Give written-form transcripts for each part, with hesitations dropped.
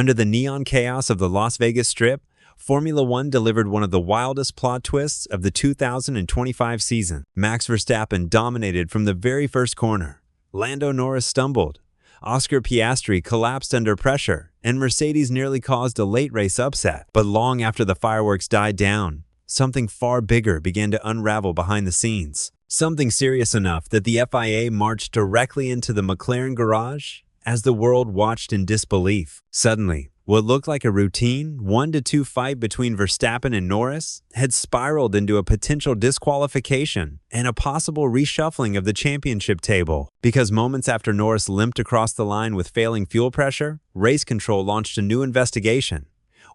Under the neon chaos of the Las Vegas Strip, Formula One delivered one of the wildest plot twists of the 2025 season. Max Verstappen dominated from the very first corner. Lando Norris stumbled. Oscar Piastri collapsed under pressure, and Mercedes nearly caused a late race upset. But long after the fireworks died down, something far bigger began to unravel behind the scenes. Something serious enough that the FIA marched directly into the McLaren garage as the world watched in disbelief. Suddenly, what looked like a routine 1-2 fight between Verstappen and Norris had spiraled into a potential disqualification and a possible reshuffling of the championship table. Because moments after Norris limped across the line with failing fuel pressure, race control launched a new investigation,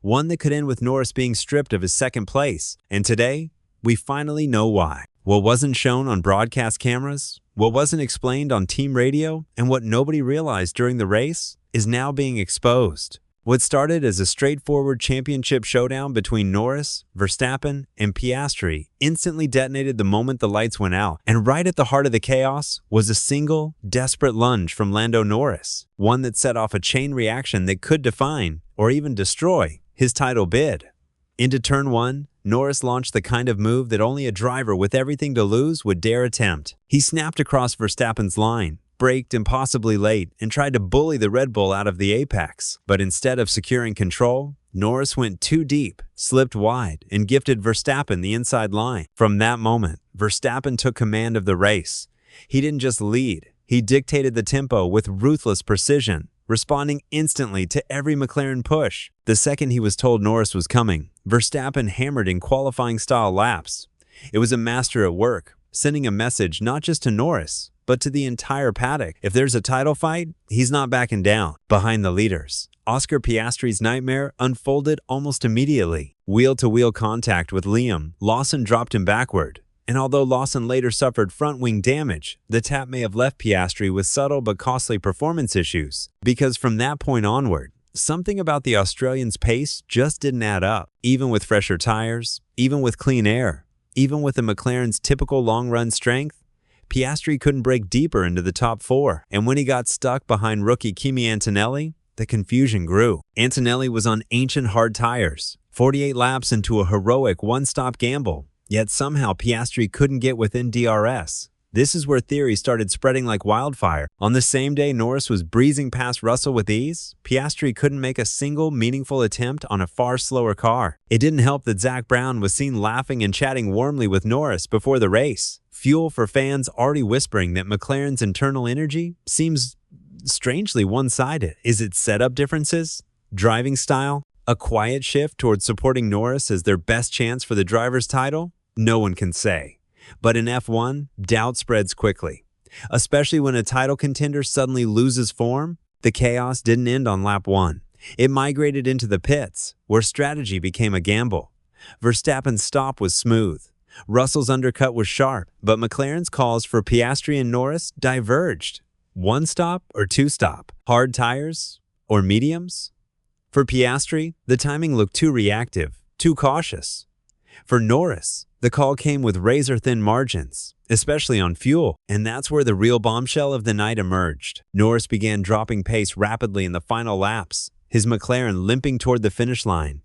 one that could end with Norris being stripped of his second place. And today, we finally know why. What wasn't shown on broadcast cameras, what wasn't explained on team radio, and what nobody realized during the race is now being exposed. What started as a straightforward championship showdown between Norris, Verstappen, and Piastri instantly detonated the moment the lights went out. And right at the heart of the chaos was a single, desperate lunge from Lando Norris, one that set off a chain reaction that could define, or even destroy, his title bid. Into turn one, Norris launched the kind of move that only a driver with everything to lose would dare attempt. He snapped across Verstappen's line, braked impossibly late, and tried to bully the Red Bull out of the apex. But instead of securing control, Norris went too deep, slipped wide, and gifted Verstappen the inside line. From that moment, Verstappen took command of the race. He didn't just lead, he dictated the tempo with ruthless precision, responding instantly to every McLaren push. The second he was told Norris was coming, Verstappen hammered in qualifying-style laps. It was a master at work, sending a message not just to Norris, but to the entire paddock. If there's a title fight, he's not backing down. Behind the leaders, Oscar Piastri's nightmare unfolded almost immediately. Wheel-to-wheel contact with Liam, Lawson dropped him backward. And although Lawson later suffered front wing damage, the tap may have left Piastri with subtle but costly performance issues. Because from that point onward, something about the Australian's pace just didn't add up. Even with fresher tires, even with clean air, even with the McLaren's typical long-run strength, Piastri couldn't break deeper into the top four. And when he got stuck behind rookie Kimi Antonelli, the confusion grew. Antonelli was on ancient hard tires, 48 laps into a heroic one-stop gamble. Yet somehow Piastri couldn't get within DRS. This is where theories started spreading like wildfire. On the same day Norris was breezing past Russell with ease, Piastri couldn't make a single meaningful attempt on a far slower car. It didn't help that Zach Brown was seen laughing and chatting warmly with Norris before the race. Fuel for fans already whispering that McLaren's internal energy seems strangely one-sided. Is it setup differences? Driving style? A quiet shift towards supporting Norris as their best chance for the driver's title? No one can say. But in F1, doubt spreads quickly. Especially when a title contender suddenly loses form, the chaos didn't end on lap 1. It migrated into the pits, where strategy became a gamble. Verstappen's stop was smooth. Russell's undercut was sharp, but McLaren's calls for Piastri and Norris diverged. One stop or two stop? Hard tires or mediums? For Piastri, the timing looked too reactive, too cautious. For Norris, the call came with razor-thin margins, especially on fuel, and that's where the real bombshell of the night emerged. Norris began dropping pace rapidly in the final laps, his McLaren limping toward the finish line.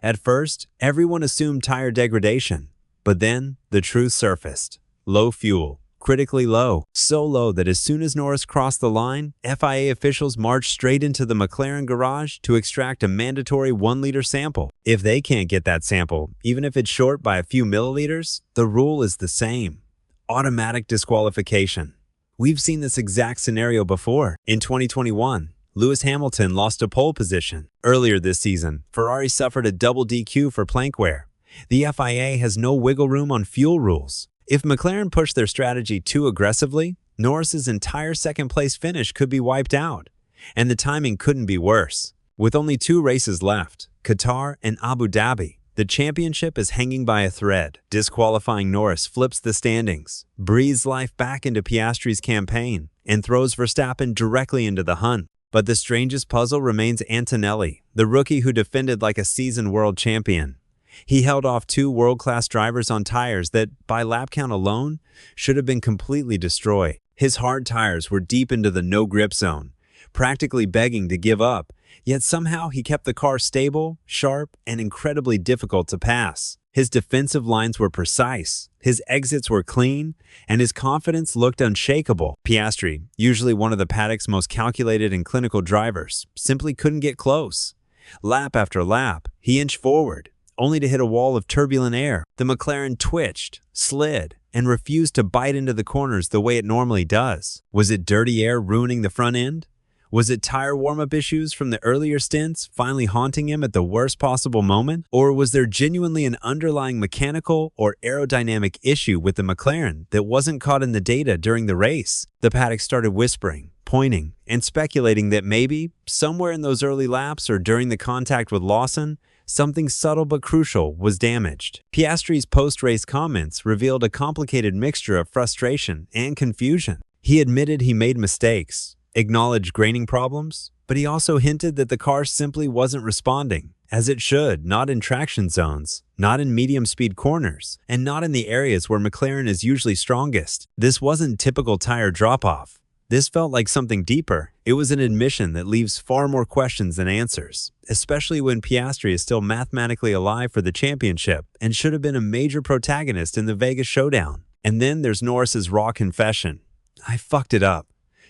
At first, everyone assumed tire degradation, but then the truth surfaced. Low fuel. Critically low, so low that as soon as Norris crossed the line, FIA officials marched straight into the McLaren garage to extract a mandatory 1-liter sample. If they can't get that sample, even if it's short by a few milliliters, the rule is the same. Automatic disqualification. We've seen this exact scenario before. In 2021, Lewis Hamilton lost a pole position. Earlier this season, Ferrari suffered a double DQ for plank wear. The FIA has no wiggle room on fuel rules. If McLaren pushed their strategy too aggressively, Norris's entire second-place finish could be wiped out. And the timing couldn't be worse. With only 2 races left, Qatar and Abu Dhabi, the championship is hanging by a thread. Disqualifying Norris flips the standings, breathes life back into Piastri's campaign, and throws Verstappen directly into the hunt. But the strangest puzzle remains Antonelli, the rookie who defended like a seasoned world champion. He held off 2 world-class drivers on tires that, by lap count alone, should have been completely destroyed. His hard tires were deep into the no-grip zone, practically begging to give up, yet somehow he kept the car stable, sharp, and incredibly difficult to pass. His defensive lines were precise, his exits were clean, and his confidence looked unshakable. Piastri, usually one of the paddock's most calculated and clinical drivers, simply couldn't get close. Lap after lap, he inched forward, only to hit a wall of turbulent air. The McLaren twitched, slid, and refused to bite into the corners the way it normally does. Was it dirty air ruining the front end? Was it tire warm-up issues from the earlier stints finally haunting him at the worst possible moment? Or was there genuinely an underlying mechanical or aerodynamic issue with the McLaren that wasn't caught in the data during the race? The paddock started whispering, pointing, and speculating that maybe, somewhere in those early laps or during the contact with Lawson, something subtle but crucial was damaged. Piastri's post-race comments revealed a complicated mixture of frustration and confusion. He admitted he made mistakes, acknowledged graining problems, but he also hinted that the car simply wasn't responding, as it should, not in traction zones, not in medium-speed corners, and not in the areas where McLaren is usually strongest. This wasn't typical tire drop-off. This felt like something deeper. It was an admission that leaves far more questions than answers, especially when Piastri is still mathematically alive for the championship and should have been a major protagonist in the Vegas showdown. And then there's Norris's raw confession. I fucked it up.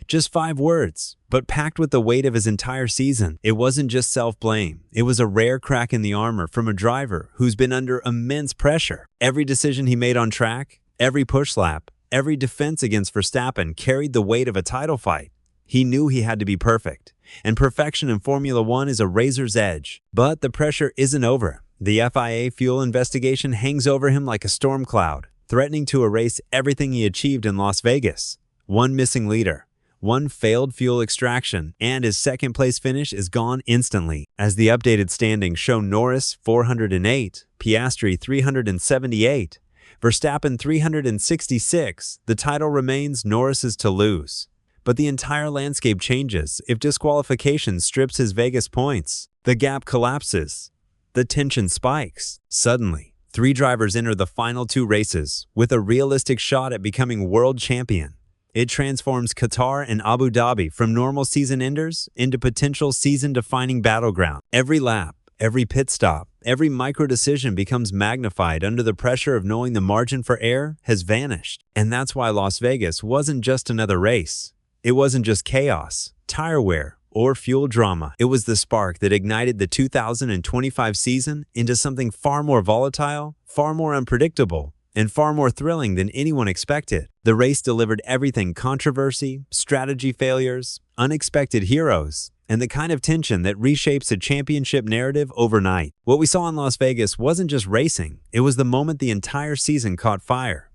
Just 5 words, but packed with the weight of his entire season. It wasn't just self-blame. It was a rare crack in the armor from a driver who's been under immense pressure. Every decision he made on track, every push lap, every defense against Verstappen carried the weight of a title fight. He knew he had to be perfect, and perfection in Formula One is a razor's edge. But the pressure isn't over. The FIA fuel investigation hangs over him like a storm cloud, threatening to erase everything he achieved in Las Vegas. One missing leader, one failed fuel extraction, and his second-place finish is gone instantly. As the updated standings show Norris 408, Piastri 378, Verstappen 366, the title remains Norris's to lose. But the entire landscape changes if disqualification strips his Vegas points. The gap collapses. The tension spikes. Suddenly, 3 drivers enter the final 2 races with a realistic shot at becoming world champion. It transforms Qatar and Abu Dhabi from normal season enders into potential season-defining battleground. Every lap, every pit stop, every micro-decision becomes magnified under the pressure of knowing the margin for error has vanished. And that's why Las Vegas wasn't just another race. It wasn't just chaos, tire wear, or fuel drama. It was the spark that ignited the 2025 season into something far more volatile, far more unpredictable, and far more thrilling than anyone expected. The race delivered everything: controversy, strategy failures, unexpected heroes, and the kind of tension that reshapes a championship narrative overnight. What we saw in Las Vegas wasn't just racing, it was the moment the entire season caught fire.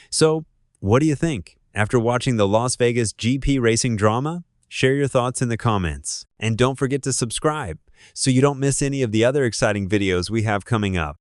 So, what do you think? After watching the Las Vegas GP racing drama, share your thoughts in the comments. And don't forget to subscribe so you don't miss any of the other exciting videos we have coming up.